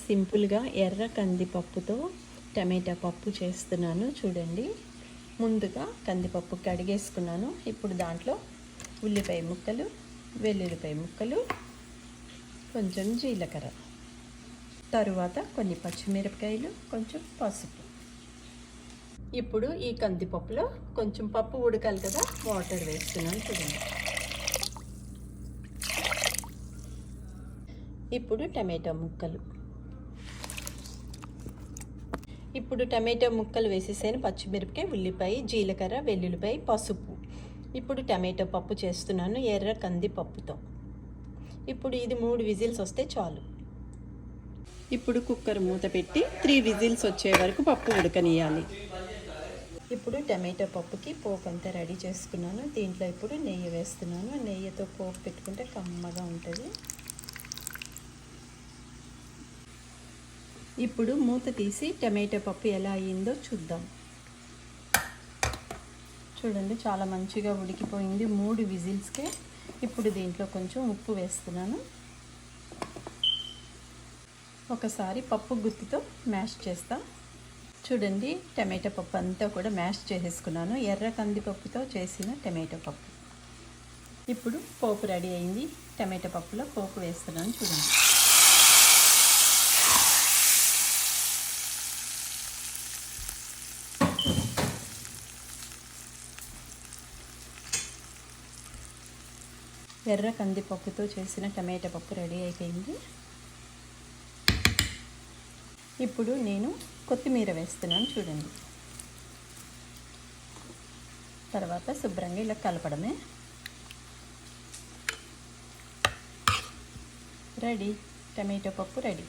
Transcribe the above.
సింపుల్గా ఎర్ర కందిపప్పుతో టమాటా పప్పు చేస్తున్నాను చూడండి. ముందుగా కందిపప్పు కడిగేసుకున్నాను. ఇప్పుడు దాంట్లో ఉల్లిపాయ ముక్కలు, వెల్లుల్లిపాయ ముక్కలు, కొంచెం జీలకర్ర, తరువాత కొన్ని పచ్చిమిరపకాయలు, కొంచెం పసుపు. ఇప్పుడు ఈ కందిపప్పులో కొంచెం పప్పు ఉడకాలి కదా, వాటర్ వేస్తున్నాను చూడండి. ఇప్పుడు టమాటా ముక్కలు. ఇప్పుడు టమాటా ముక్కలు వేసేసాను. పచ్చిమిరపకాయ, ఉల్లిపాయ, జీలకర్ర, వెల్లుల్లిపాయ, పసుపు. ఇప్పుడు టమాటా పప్పు చేస్తున్నాను ఎర్ర కందిపప్పుతో. ఇప్పుడు ఇది 3 విజిల్స్ వస్తే చాలు. ఇప్పుడు కుక్కర్ మూత పెట్టి 3 విజిల్స్ వచ్చే వరకు పప్పు ఉడకనియాలి. ఇప్పుడు టమాటా పప్పుకి పోపు అంతా రెడీ చేసుకున్నాను. దీంట్లో ఇప్పుడు నెయ్యి వేస్తున్నాను. నెయ్యితో పోపు పెట్టుకుంటే కమ్మగా ఉంటుంది. ఇప్పుడు మూత తీసి టమాటా పప్పు ఎలా అయ్యిందో చూద్దాం. చూడండి, చాలా మంచిగా ఉడికిపోయింది 3 విజిల్స్కే. ఇప్పుడు దీంట్లో కొంచెం ఉప్పు వేస్తున్నాను. ఒకసారి పప్పు గుత్తితో మ్యాష్ చేస్తా. చూడండి, టమాటా పప్పు అంతా కూడా మ్యాష్ చేసేసుకున్నాను. ఎర్ర కందిపప్పుతో చేసిన టమాటా పప్పు. ఇప్పుడు పోపు రెడీ అయింది. టమాటా పప్పులో పోపు వేస్తున్నాను చూడండి. ఎర్ర కందిపప్పుతో చేసిన టమాటా పప్పు రెడీ అయిపోయింది. ఇప్పుడు నేను కొత్తిమీర వేస్తున్నాను చూడండి. తర్వాత శుభ్రంగా ఇలా కలపడమే. రెడీ, టమాటా పప్పు రెడీ.